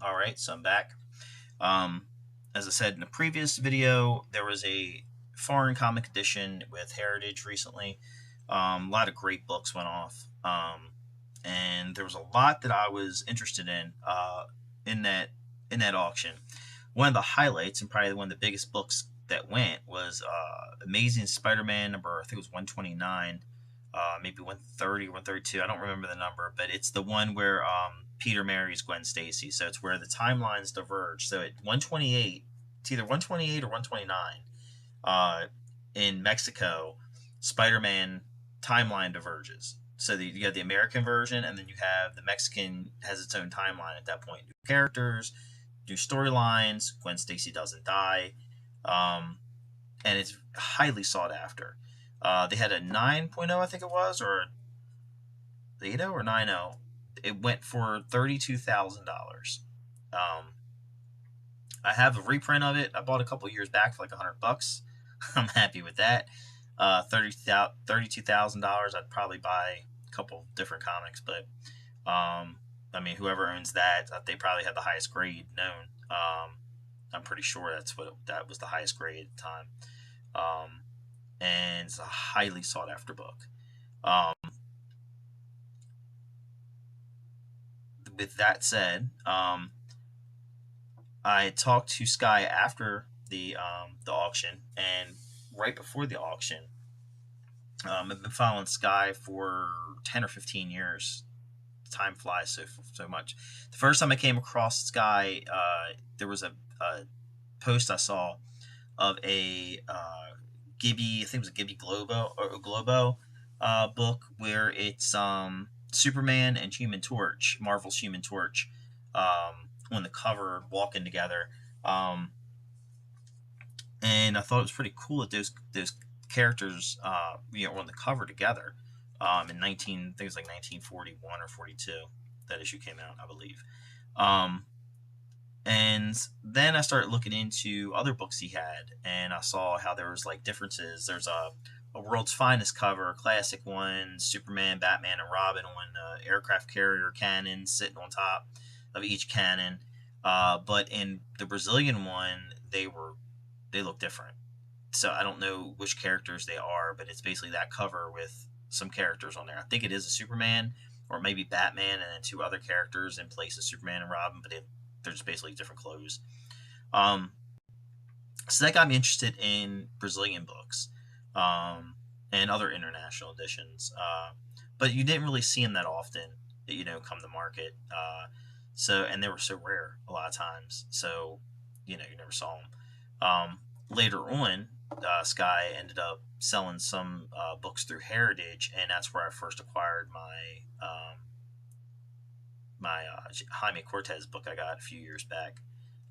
Alright, so I'm back. Um, as I said in the previous video, there was a foreign comic edition with Heritage recently. A lot of great books went off. And there was a lot that I was interested in that auction. One of the highlights, and probably one of the biggest books that went, was Amazing Spider-Man number, I think it was 129, maybe 130 or 132. I don't remember the number, but it's the one where Peter marries Gwen Stacy. So it's where the timelines diverge. So at 128, it's either 128 or 129 uh, in Mexico, Spider-Man timeline diverges. So you got the American version, and then you have the Mexican has its own timeline at that point. New characters, new storylines. Gwen Stacy doesn't die, um, and it's highly sought after. They had a 9.0, I think it was, or 8.0 or 9.0. It went for $32,000. Um, I have a reprint of it. I bought a couple years back for like $100. I'm happy with that. $32,000. I'd probably buy a couple different comics, but I mean, whoever owns that, they probably had the highest grade known. I'm pretty sure that was the highest grade at the time. Um, and it's a highly sought after book. Um, with that said, I talked to Sky after the auction, and right before the auction, I've been following Sky for 10 or 15 years. Time flies so much. The first time I came across Sky, there was a post I saw of a Gibby, I think it was a Gibby Globo book where it's Superman and Human Torch, Marvel's Human Torch, on the cover walking together. And I thought it was pretty cool that those characters, were on the cover together. In 19, I think it was like 1941 or 42 that issue came out, I believe. Um, and then I started looking into other books he had, and I saw how there was like differences. There's a World's Finest cover, a classic one, Superman, Batman, and Robin on aircraft carrier cannon sitting on top of each cannon. But in the Brazilian one, they look different. So I don't know which characters they are, but it's basically that cover with some characters on there. I think it is a Superman or maybe Batman and then two other characters in place of Superman and Robin, but they're just basically different clothes. Um, so that got me interested in Brazilian books and other international editions. But you didn't really see them that often, come to market. And they were so rare a lot of times. So, you never saw them. Later on, Sky ended up selling some books through Heritage, and that's where I first acquired my Jaime Cortez book I got a few years back.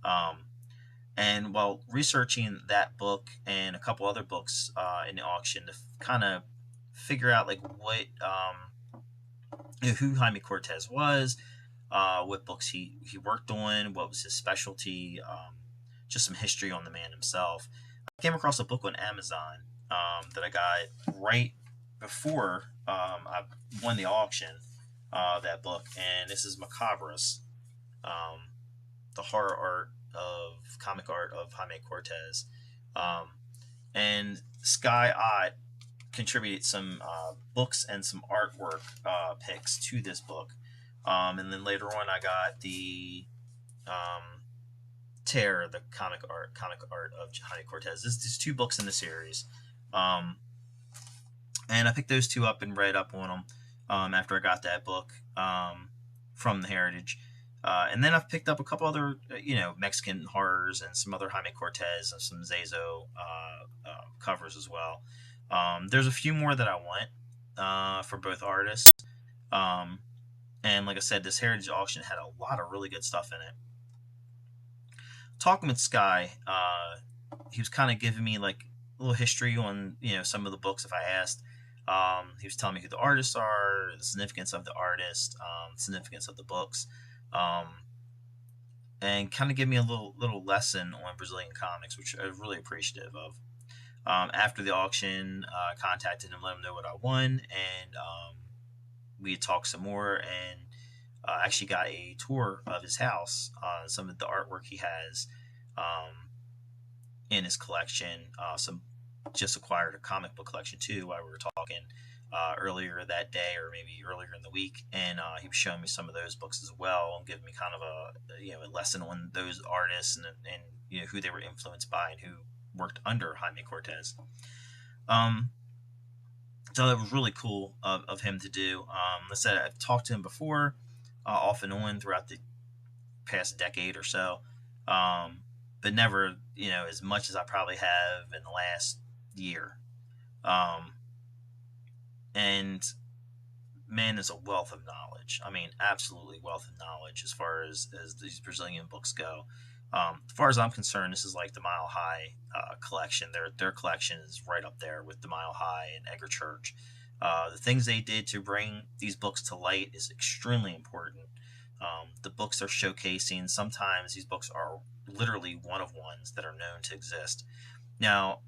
Um, and while researching that book and a couple other books in the auction to kind of figure out like who Jaime Cortez was, what books he worked on, what was his specialty, just some history on the man himself. I came across a book on Amazon that I got right before I won the auction. That book, and this is Macabras, um, the horror art of comic art of Jaime Cortez, um, and Sky Ott contributed some books and some artwork picks to this book. And then later on, I got the um, Tear, the comic art of Jaime Cortez. There's two books in the series, um, and I picked those two up and read up on them after I got that book from the Heritage. And then I've picked up a couple other, Mexican horrors and some other Jaime Cortez and some Zazo covers as well. There's a few more that I want for both artists. Um, and like I said, this Heritage auction had a lot of really good stuff in it. Talking with Sky, he was kind of giving me like a little history on some of the books if I asked. He was telling me who the artists are, the significance of the artist, significance of the books, um, and kind of give me a little lesson on Brazilian comics, which I was really appreciative of. After the auction, I contacted him, let him know what I won, and we talked some more. And Actually got a tour of his house, some of the artwork he has in his collection. Some just acquired a comic book collection too while we were talking earlier that day, or maybe earlier in the week, and he was showing me some of those books as well, and giving me kind of a lesson on those artists, and who they were influenced by and who worked under Jaime Cortez. Um, so it was really cool of him to do. I said I've talked to him before, off and on throughout the past decade or so, um, but never as much as I probably have in the last year. Um, and man is a wealth of knowledge. I mean, absolutely wealth of knowledge as far as these Brazilian books go. As far as I'm concerned, this is like the Mile High collection. Their collection is right up there with the Mile High and Edgar Church. The things they did to bring these books to light is extremely important. The books they're showcasing, sometimes these books are literally one of ones that are known to exist. Now,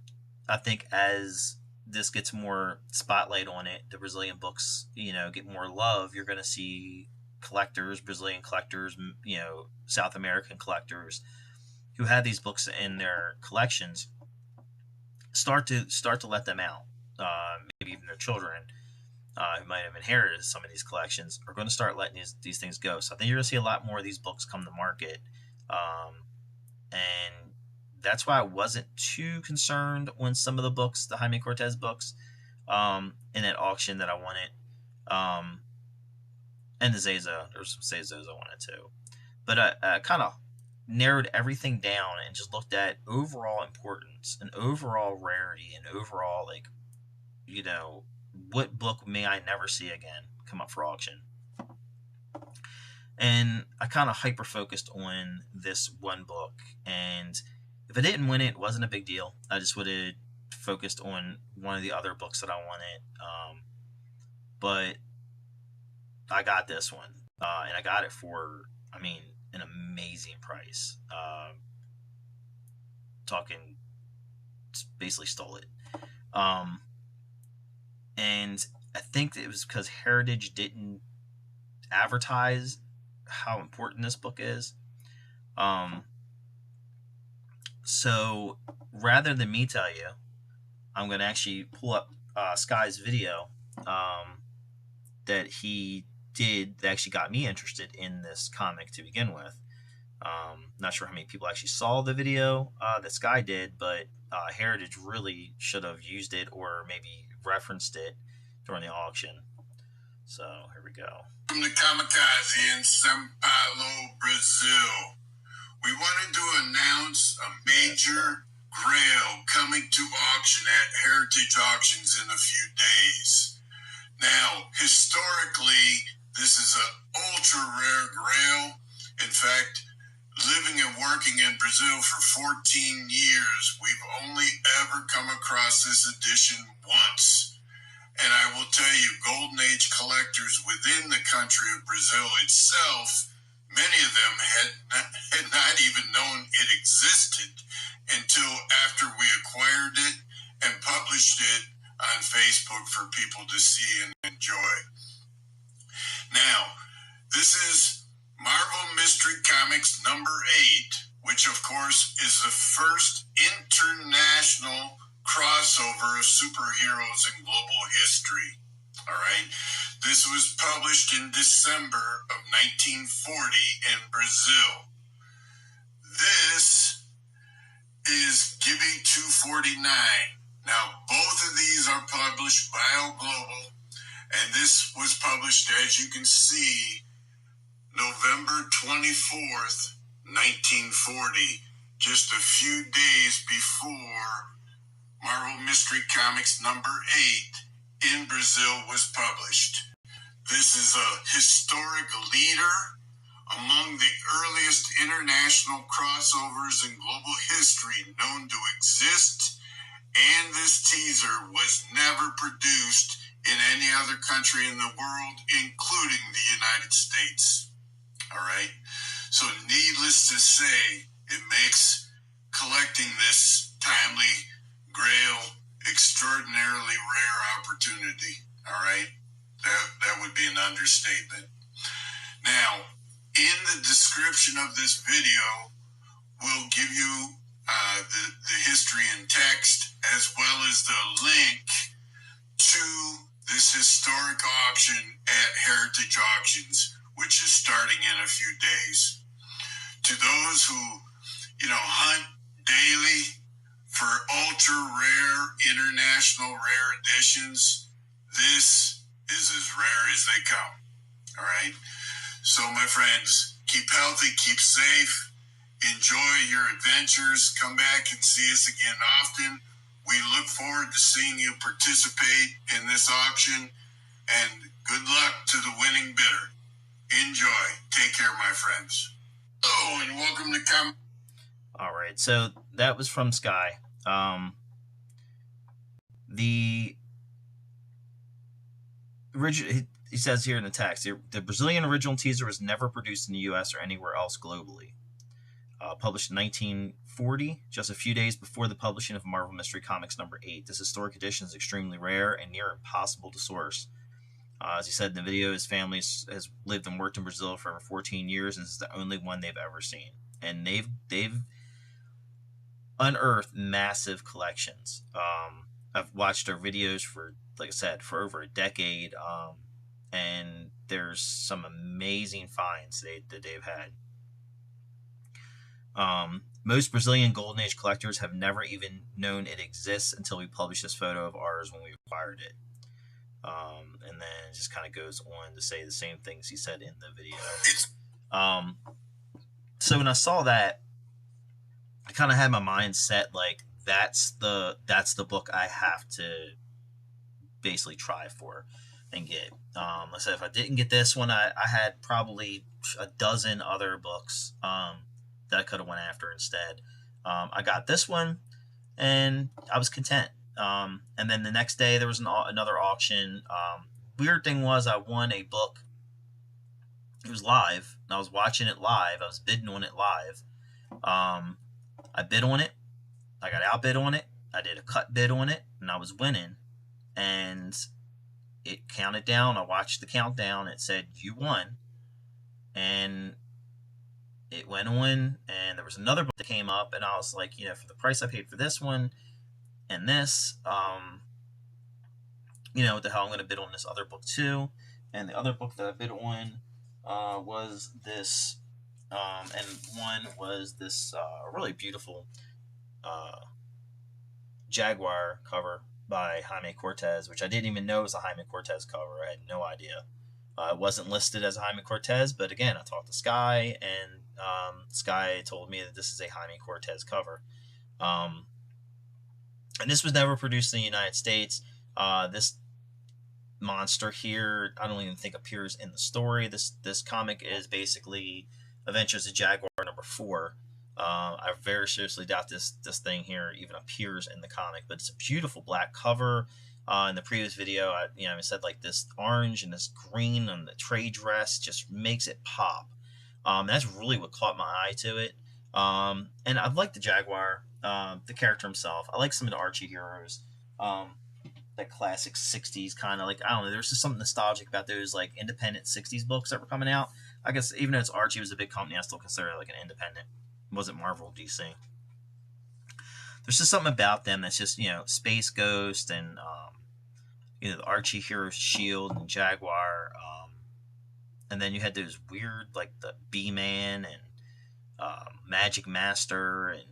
I think as this gets more spotlight on it, the Brazilian books, get more love. You're going to see collectors, Brazilian collectors, South American collectors who have these books in their collections start to let them out. Maybe even their children, who might have inherited some of these collections, are going to start letting these things go. So I think you're going to see a lot more of these books come to market, and that's why I wasn't too concerned when some of the books, the Jaime Cortez books, in that auction that I wanted, and the Zeza, there's some Zezos I wanted too. But I kind of narrowed everything down and just looked at overall importance and overall rarity and overall, like, what book may I never see again come up for auction. And I kind of hyper focused on this one book, and if I didn't win it, it wasn't a big deal. I just would have focused on one of the other books that I wanted. But I got this one, and I got it for, I mean, an amazing price. Talking, basically stole it. And I think that it was because Heritage didn't advertise how important this book is. So rather than me tell you, I'm going to actually pull up Sky's video that he did that actually got me interested in this comic to begin with. Not sure how many people actually saw the video that Sky did, but Heritage really should have used it or maybe referenced it during the auction. So here we go. From the Kamikaze in São Paulo, Brazil, we wanted to announce a major grail coming to auction at Heritage Auctions in a few days. Now, historically, this is an ultra rare grail. In fact, living and working in Brazil for 14 years, we've only ever come across this edition once. And I will tell you, Golden Age collectors within the country of Brazil itself, many of them had not even known it existed until after we acquired it and published it on Facebook for people to see and enjoy. Now, this is Marvel Mystery Comics number 8, which of course is the first international crossover of superheroes in global history. All right. This was published in December of 1940 in Brazil. This is Gibby 249. Now, both of these are published by Global, and this was published, as you can see, November 24th, 1940, just a few days before Marvel Mystery Comics number 8 in Brazil was published. This is a historic leader among the earliest international crossovers in global history known to exist, and this teaser was never produced in any other country in the world, including the United States. All right? So needless to say, it makes collecting this timely grail extraordinarily rare opportunity. All right? That would be an understatement. Now, in the description of this video, we'll give you the history in text as well as the link to this historic auction at Heritage Auctions, which is starting in a few days. To those who, hunt daily for ultra rare, international rare editions, this is as rare as they come. All right? So, my friends, keep healthy, keep safe, enjoy your adventures, come back and see us again often. We look forward to seeing you participate in this auction, and good luck to the winning bidder. Enjoy. Take care, my friends. Oh, and welcome to come. All right, so that was from Sky. The original, he says here in the text, the Brazilian original teaser was never produced in the U.S. or anywhere else globally. Published in 1940, just a few days before the publishing of Marvel Mystery Comics number 8. This historic edition is extremely rare and near impossible to source. As he said in the video, his family has lived and worked in Brazil for over 14 years, and this is the only one they've ever seen. And they've unearthed massive collections. I've watched their videos for, like I said, for over a decade, and there's some amazing finds that they've had. Most Brazilian Golden Age collectors have never even known it exists until we published this photo of ours when we acquired it. And then it just kind of goes on to say the same things he said in the video. So when I saw that, I kind of had my mind set like that's the book I have to basically try for and get. I said if I didn't get this one, I had probably a dozen other books that I could have went after instead. I got this one, and I was content. And then the next day there was another auction. Weird thing was I won a book. It was live, and I was watching it live. I was bidding on it live. I bid on it. I got outbid on it. I did a cut bid on it, and I was winning. And it counted down. I watched the countdown. It said, you won. And it went on, and there was another book that came up, and I was like, for the price I paid for this one and this, what the hell, I'm going to bid on this other book too. And the other book that I bid on was this, and one was this really beautiful Jaguar cover by Jaime Cortez, which I didn't even know was a Jaime Cortez cover. I had no idea. It wasn't listed as a Jaime Cortez, but again, I talked to Sky, and Sky told me that this is a Jaime Cortez cover. And this was never produced in the United States. This monster here, I don't even think appears in the story. This comic is basically Adventures of Jaguar number 4. I very seriously doubt this thing here even appears in the comic, but it's a beautiful black cover. In the previous video, I said like this orange and this green on the trade dress just makes it pop. That's really what caught my eye to it. And I like the Jaguar, the character himself. I like some of the Archie heroes. That classic 60s kind of like, I don't know, there's just something nostalgic about those like independent 60s books that were coming out. I guess even though it's Archie was a big company, I still consider it like an independent. It wasn't Marvel DC. There's just something about them that's just, Space Ghost and the Archie Heroes Shield and Jaguar. And then you had those weird like the B-Man and Magic Master and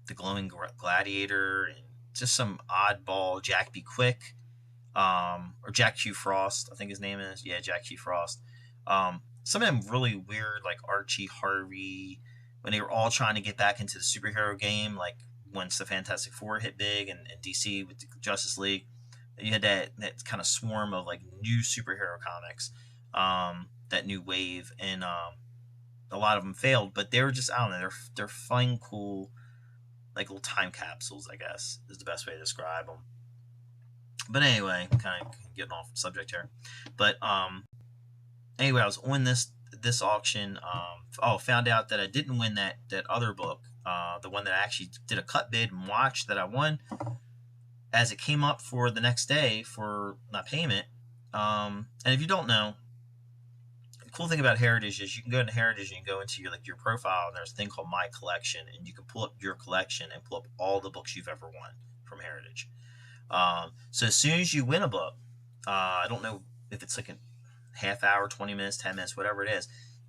the Glowing Gladiator and just some oddball Jack B. Quick, or Jack Q. Frost, I think his name is. Yeah, Jack Q. Frost. Some of them really weird, like Archie, Harvey, when they were all trying to get back into the superhero game, like once the Fantastic Four hit big and DC with the Justice League, you had that kind of swarm of like new superhero comics, that new wave, and a lot of them failed, but they were just, I don't know, they're fun, cool, like little time capsules, I guess, is the best way to describe them. But anyway, kind of getting off the subject here. But anyway, I was on this auction. Found out that I didn't win that other book, the one that I actually did a cut bid and watched that I won. As it came up for the next day for my payment, and if you don't know, the cool thing about Heritage is you can go into Heritage and you go into your profile, and there's a thing called My Collection, and you can pull up your collection and pull up all the books you've ever won from Heritage. So as soon as you win a book, I don't know if it's like a half hour, 20 minutes, 10 minutes, whatever it is,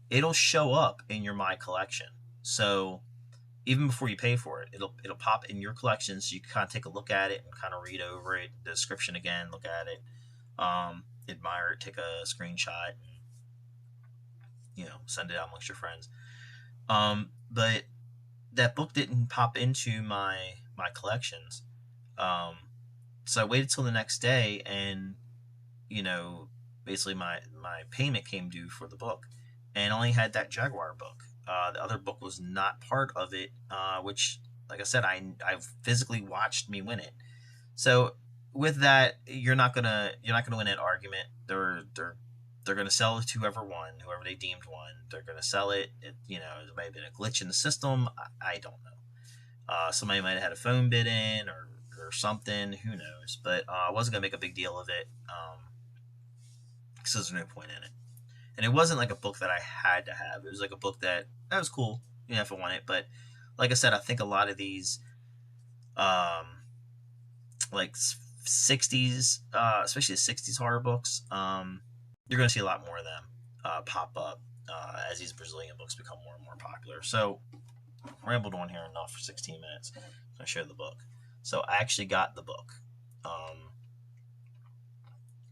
it'll show up in your My Collection. So even before you pay for it, it'll pop in your collection, so you can kind of take a look at it and kind of read over it, the description again, look at it, admire it, take a screenshot, and send it out amongst your friends. But that book didn't pop into my collections, um, so I waited till the next day, and you know, basically my payment came due for the book, and I only had that Jaguar book. The other book was not part of it, which, like I said, I physically watched me win it. So with that, you're not gonna win that argument. They're gonna sell it to whoever they deemed won. They're gonna sell it. There might have been a glitch in the system. I don't know. Somebody might have had a phone bid in or something. Who knows? But I wasn't gonna make a big deal of it. Because there's no point in it. And it wasn't like a book that I had to have. It was like a book that was cool, if I want it. But like I said, I think a lot of these, um, like 60s, especially the 60s horror books, you're going to see a lot more of them pop up as these Brazilian books become more and more popular. So, rambled on here enough for 16 minutes. I share the book. So, I actually got the book.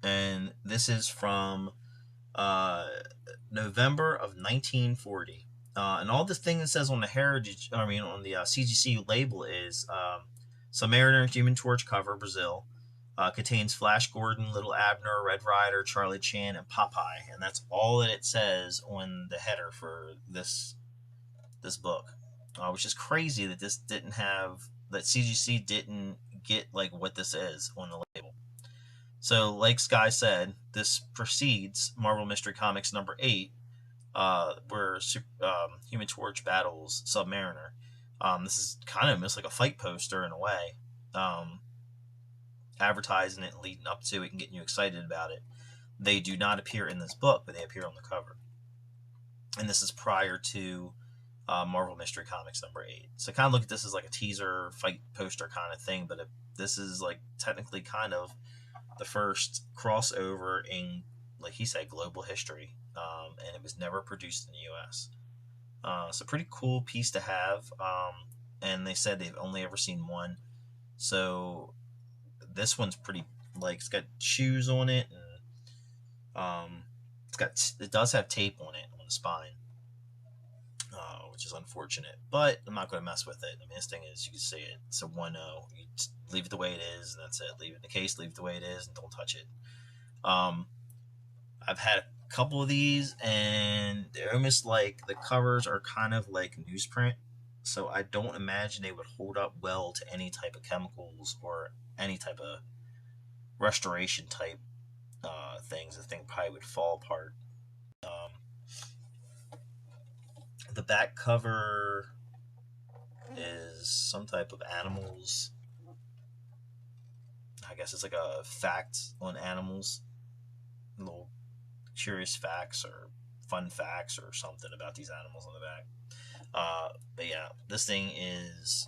And this is from uh, November of 1940. And all this thing that says on the on the CGC label is Submariner, Human Torch cover, Brazil. Contains Flash Gordon, Little Abner, Red Rider, Charlie Chan, and Popeye, and that's all that it says on the header for this book, which is crazy that CGC didn't get like what this is on the label. So, like Sky said, this precedes Marvel Mystery Comics number 8, where Human Torch battles Submariner. This is kind of almost like a fight poster in a way, advertising it, leading up to it, and getting you excited about it. They do not appear in this book, but they appear on the cover. And this is prior to Marvel Mystery Comics number 8. So kind of look at this as like a teaser fight poster kind of thing, but this is like technically kind of the first crossover in, like he said, global history, and it was never produced in the U.S. It's a pretty cool piece to have, and they said they've only ever seen one. So this one's pretty, like, it's got shoes on it, and it does have tape on it on the spine, which is unfortunate, but I'm not going to mess with it. I mean, this thing is, you can see it, it's a 1-0. You just leave it the way it is, and that's it. Leave it in the case, leave it the way it is, and don't touch it. I've had a couple of these, and they're almost like the covers are kind of like newsprint, so I don't imagine they would hold up well to any type of chemicals or any type of restoration type things. The thing probably would fall apart. The back cover is some type of animals. I guess it's like a fact on animals, little curious facts or fun facts or something about these animals on the back. But yeah, this thing is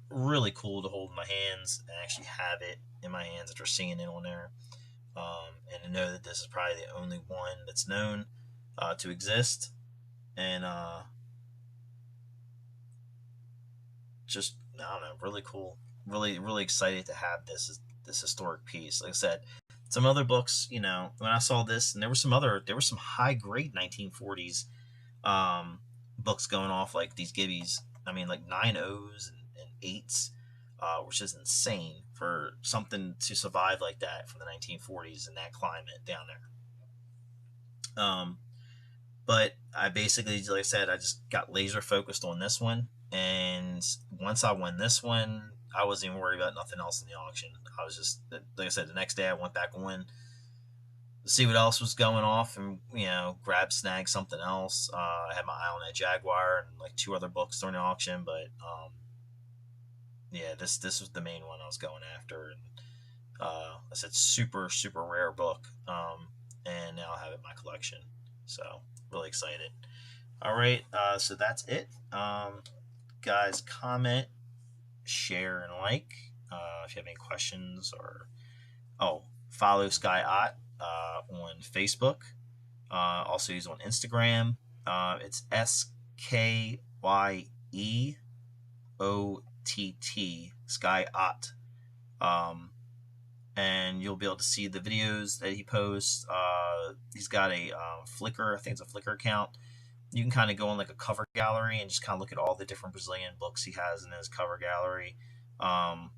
really cool to hold in my hands and actually have it in my hands after seeing it on there. And to know that this is probably the only one that's known to exist. And just, I don't know, really cool. Really, really excited to have this historic piece. Like I said, some other books, when I saw this, and there were some high grade 1940s books going off, like these Gibbies. I mean, like 9.0s and 8s, which is insane for something to survive like that from the 1940s in that climate down there. But I basically, like I said, I just got laser focused on this one. And once I won this one, I wasn't even worried about nothing else in the auction. I was just, like I said, the next day I went back on to see what else was going off, and snag something else. I had my eye on that Jaguar and like 2 other books during the auction, but yeah, this was the main one I was going after. And I said, super super rare book, and now I have it in my collection. So Really excited. All right, so that's it. Guys, comment, share, and like. If you have any questions or follow Sky Ott on Facebook. Also, he's on Instagram. It's SkyEott, Sky Ott. And you'll be able to see the videos that he posts. He's got a Flickr, I think it's a Flickr account. You can kind of go in like a cover gallery and just kind of look at all the different Brazilian books he has in his cover gallery. Um,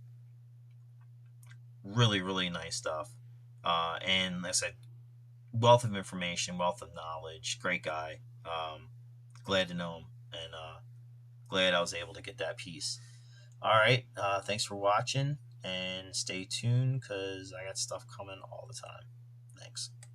Really, really nice stuff. And like I said, wealth of information, wealth of knowledge. Great guy. Glad to know him, and glad I was able to get that piece. All right. Thanks for watching, and stay tuned because I got stuff coming all the time.